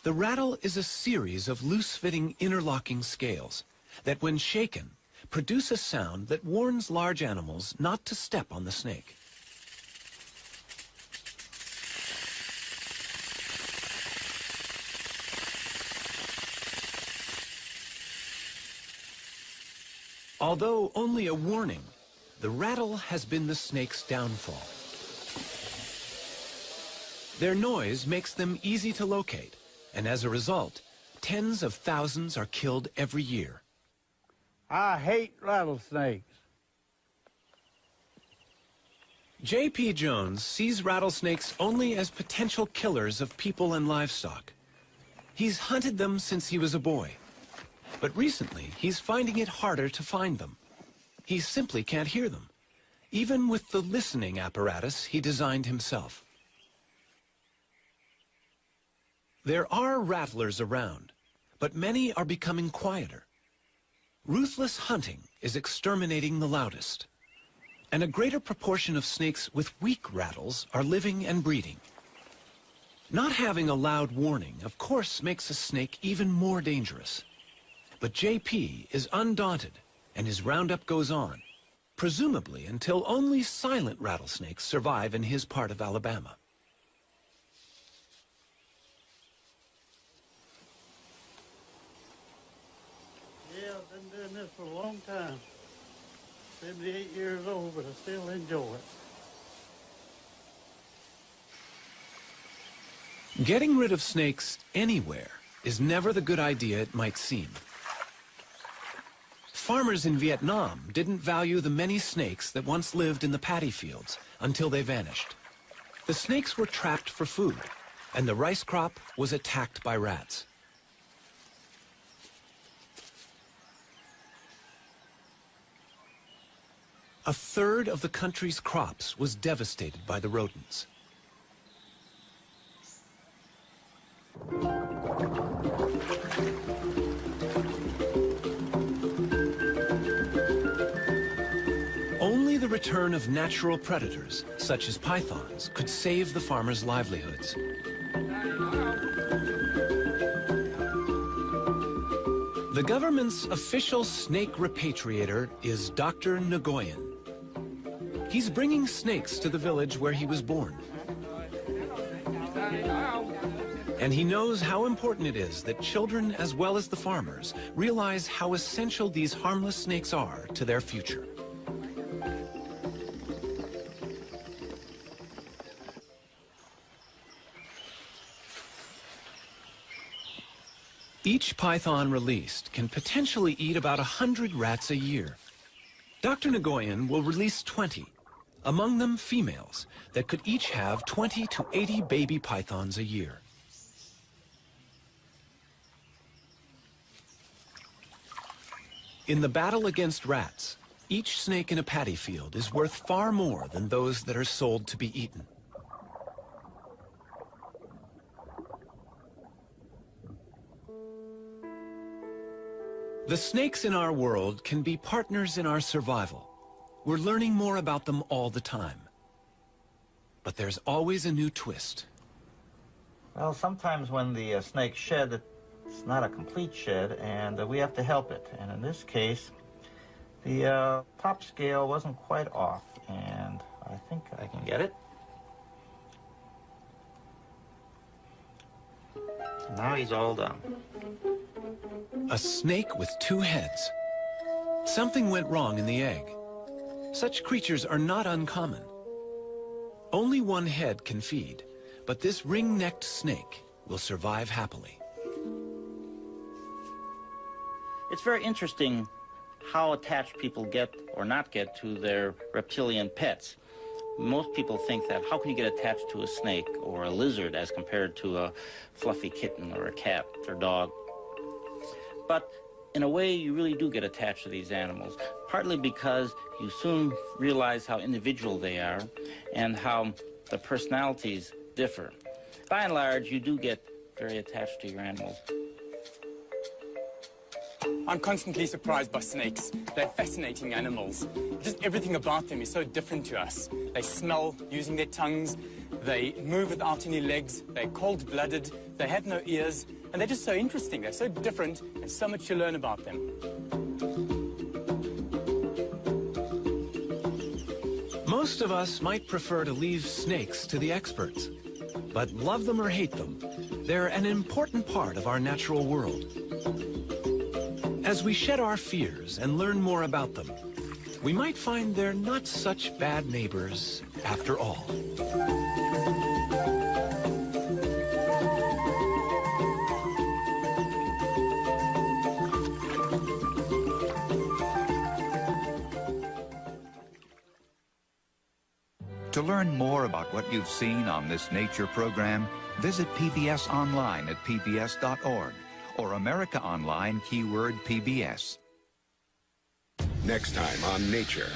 The rattle is a series of loose-fitting interlocking scales that, when shaken, produce a sound that warns large animals not to step on the snake. Although only a warning, the rattle has been the snake's downfall. Their noise makes them easy to locate, and as a result, tens of thousands are killed every year. I hate rattlesnakes. J.P. Jones sees rattlesnakes only as potential killers of people and livestock. He's hunted them since he was a boy. But recently, he's finding it harder to find them. He simply can't hear them, even with the listening apparatus he designed himself. There are rattlers around, but many are becoming quieter. Ruthless hunting is exterminating the loudest, and a greater proportion of snakes with weak rattles are living and breeding. Not having a loud warning, of course, makes a snake even more dangerous. But J.P. is undaunted, and his roundup goes on, presumably until only silent rattlesnakes survive in his part of Alabama. Yeah, I've been doing this for a long time. 78 years old, but I still enjoy it. Getting rid of snakes anywhere is never the good idea it might seem. Farmers in Vietnam didn't value the many snakes that once lived in the paddy fields until they vanished. The snakes were trapped for food, and the rice crop was attacked by rats. A third of the country's crops was devastated by the rodents. Only the return of natural predators, such as pythons, could save the farmers' livelihoods. The government's official snake repatriator is Dr. Nguyen. He's bringing snakes to the village where he was born. And he knows how important it is that children, as well as the farmers, realize how essential these harmless snakes are to their future. Each python released can potentially eat about 100 rats a year. Dr. Nguyen will release 20, among them females, that could each have 20 to 80 baby pythons a year. In the battle against rats, each snake in a paddy field is worth far more than those that are sold to be eaten. The snakes in our world can be partners in our survival. We're learning more about them all the time. But there's always a new twist. Well, sometimes when the snakes shed, it's not a complete shed, and we have to help it. And in this case, the top scale wasn't quite off, and I think I can get it. Now he's all done. A snake with two heads. Something went wrong in the egg. Such creatures are not uncommon. Only one head can feed, but this ring-necked snake will survive happily. It's very interesting how attached people get or not get to their reptilian pets. Most people think that how can you get attached to a snake or a lizard as compared to a fluffy kitten or a cat or dog? But in a way, you really do get attached to these animals, partly because you soon realize how individual they are and how the personalities differ. By and large, you do get very attached to your animals. I'm constantly surprised by snakes. They're fascinating animals. Just everything about them is so different to us. They smell using their tongues, they move without any legs, they're cold-blooded, they have no ears, and they're just so interesting. They're so different, and so much to learn about them. Most of us might prefer to leave snakes to the experts. But love them or hate them, they're an important part of our natural world. As we shed our fears and learn more about them, we might find they're not such bad neighbors after all. To learn more about what you've seen on this nature program, visit PBS online at pbs.org or America Online keyword PBS. Next time on Nature,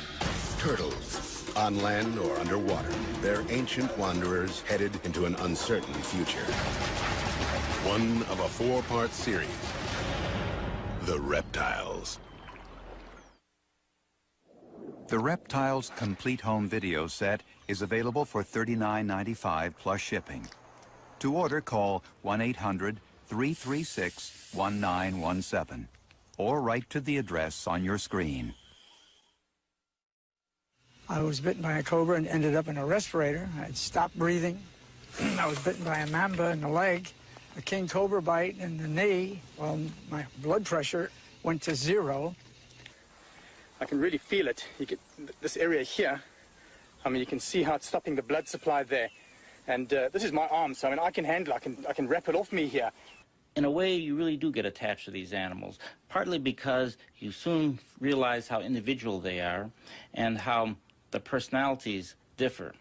turtles, on land or underwater. They're ancient wanderers headed into an uncertain future. One of a 4-part series, The Reptiles. The Reptiles Complete Home Video Set is available for $39.95 plus shipping. To order, call 1-800-336-1917 or write to the address on your screen. I was bitten by a cobra and ended up in a respirator. I had stopped breathing. I was bitten by a mamba in the leg, a king cobra bite in the knee. Well, my blood pressure went to 0. I can really feel it. You get this area here. I mean, you can see how it's stopping the blood supply there. And this is my arm, so I mean, I can handle it. I can wrap it off me here. In a way, you really do get attached to these animals, partly because you soon realize how individual they are and how the personalities differ.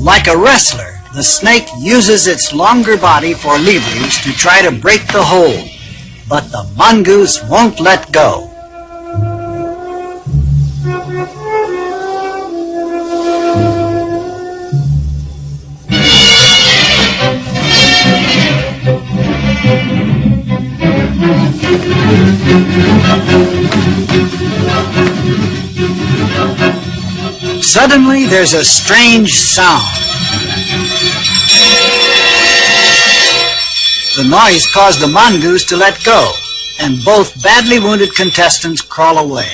Like a wrestler, the snake uses its longer body for leverage to try to break the hold, but the mongoose won't let go. Suddenly, there's a strange sound. The noise caused the mongoose to let go, and both badly wounded contestants crawl away.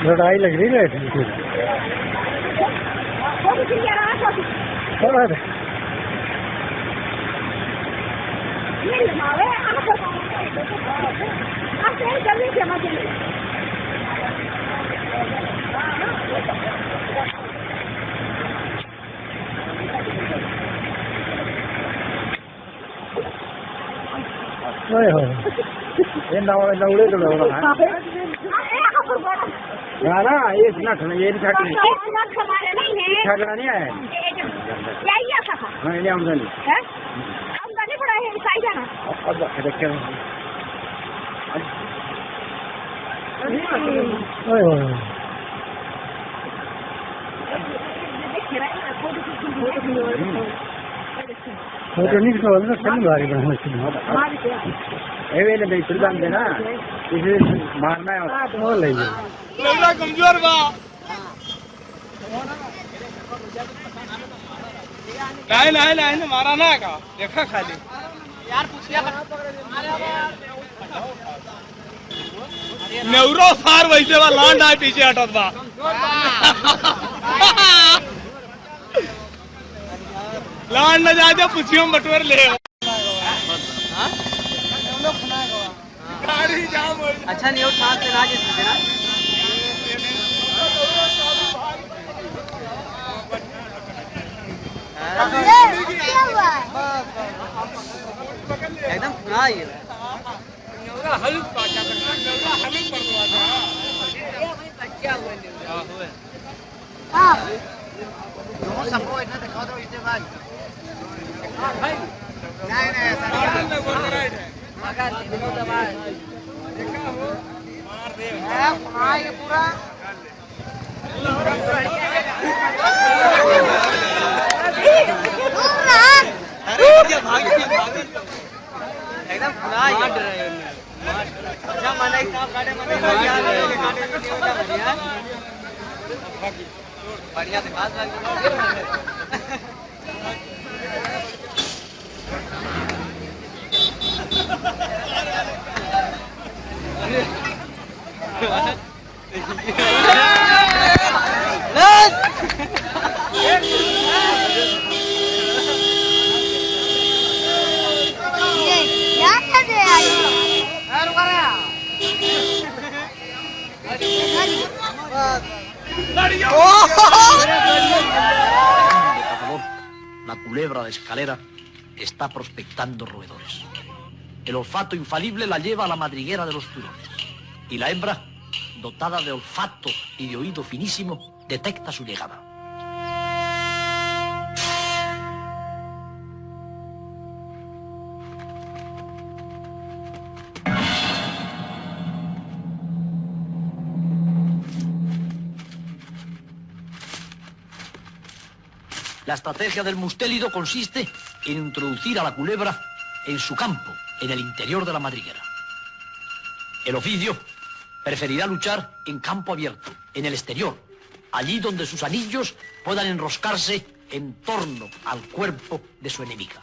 लड़ाई लग रही है ये नवड़े तो ना ये छटना ये छटनी छटना नहीं है नहीं आमदनी आमदनी बड़ा है साइड है ना अब देखते हैं ओए ओए फोटो नहीं तो ना चल रहा है एवे ने सुल्तान देना इसे मारना है और ले लो लौड़ा कमजोर बा नहीं मारा ना का देखा खाली यार पूछिया नेवरो सार वैसे बा लांड आए पीछे हटत बा लांड न जाते पूछियो बटवर ले गाड़ी जाम हो अच्छा नहीं हो साथ से राज से ना एकदम खुना ही है नौरा हलुक पाचा नौरा हलुक पड़वा था ये वही बच्चा हुए हां हुए हां दोनों सबको इतना दिखा दो इतने बाद हां भाई नहीं सर बोल रहा है मगर तीनों दबा देखा हो मार दे है खुना ये पूरा एकदम खुला मार रहे हैं अच्छा माने साहब काटे मत बढ़िया बढ़िया से बात La culebra de escalera está prospectando roedores. El olfato infalible la lleva a la madriguera de los turones. Y la hembra, dotada de olfato y de oído finísimo, detecta su llegada. La estrategia del mustélido consiste en introducir a la culebra en su campo, en el interior de la madriguera. El ofidio preferirá luchar en campo abierto, en el exterior, allí donde sus anillos puedan enroscarse en torno al cuerpo de su enemiga.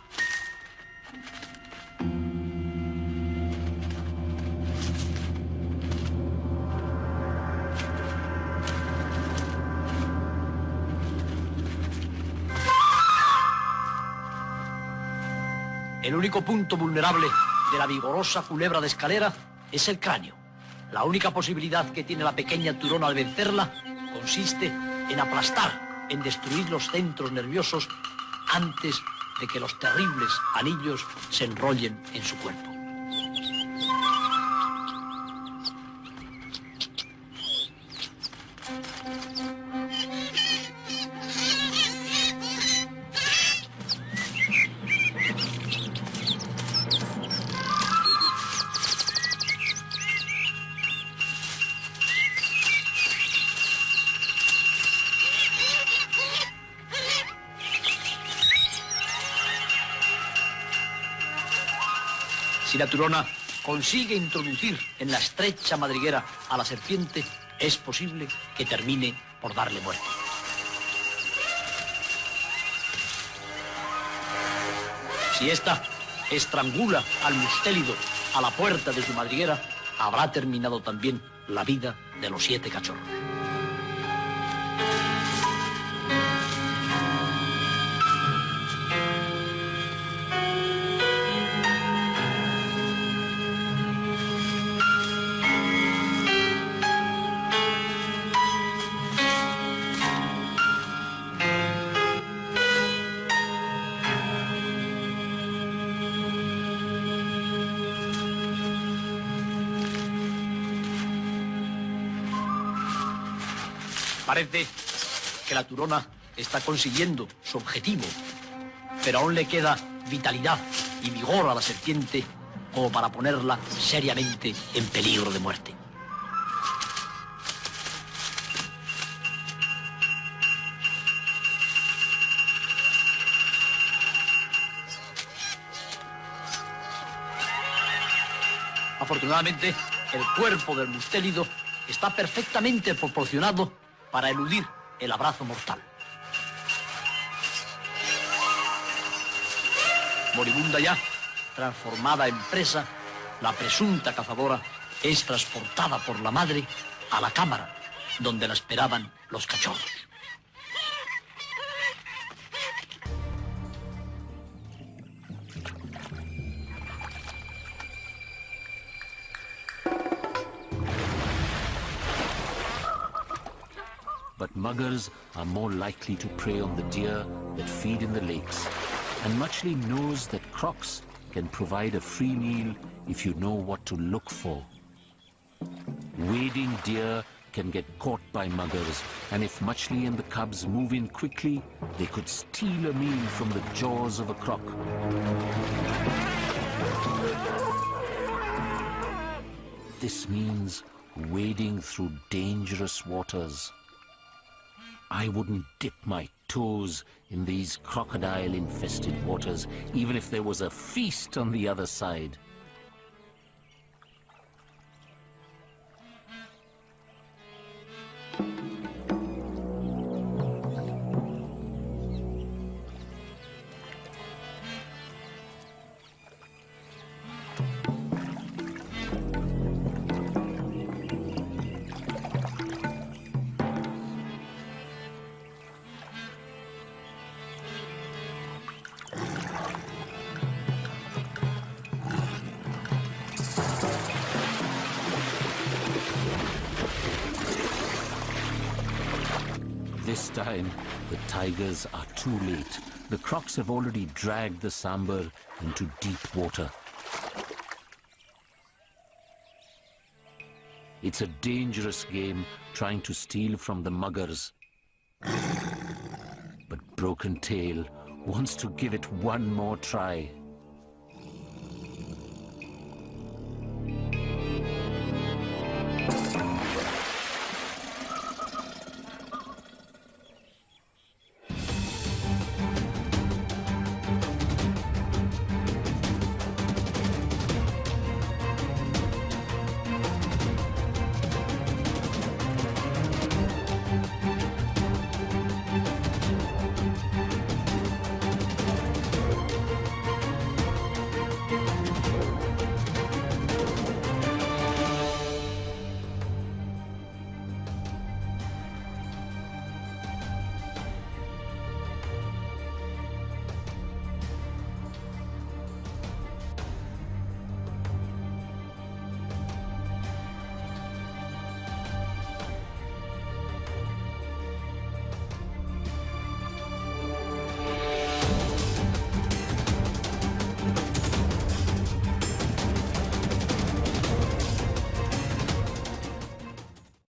El único punto vulnerable de la vigorosa culebra de escalera es el cráneo. La única posibilidad que tiene la pequeña turona al vencerla consiste en aplastar, en destruir los centros nerviosos antes de que los terribles anillos se enrollen en su cuerpo. Si la Turona consigue introducir en la estrecha madriguera a la serpiente, es posible que termine por darle muerte. Si ésta estrangula al mustélido a la puerta de su madriguera, habrá terminado también la vida de los 7 cachorros. Parece que la Turona está consiguiendo su objetivo, pero aún le queda vitalidad y vigor a la serpiente como para ponerla seriamente en peligro de muerte. Afortunadamente, el cuerpo del mustélido está perfectamente proporcionado para eludir el abrazo mortal. Moribunda ya, transformada en presa, la presunta cazadora es transportada por la madre a la cámara donde la esperaban los cachorros. But muggers are more likely to prey on the deer that feed in the lakes, and Muchly knows that crocs can provide a free meal if you know what to look for. Wading deer can get caught by muggers, and if Muchly and the cubs move in quickly, they could steal a meal from the jaws of a croc. This means wading through dangerous waters. I wouldn't dip my toes in these crocodile-infested waters, even if there was a feast on the other side. This time, the tigers are too late. The crocs have already dragged the sambar into deep water. It's a dangerous game trying to steal from the muggers. But Broken Tail wants to give it one more try.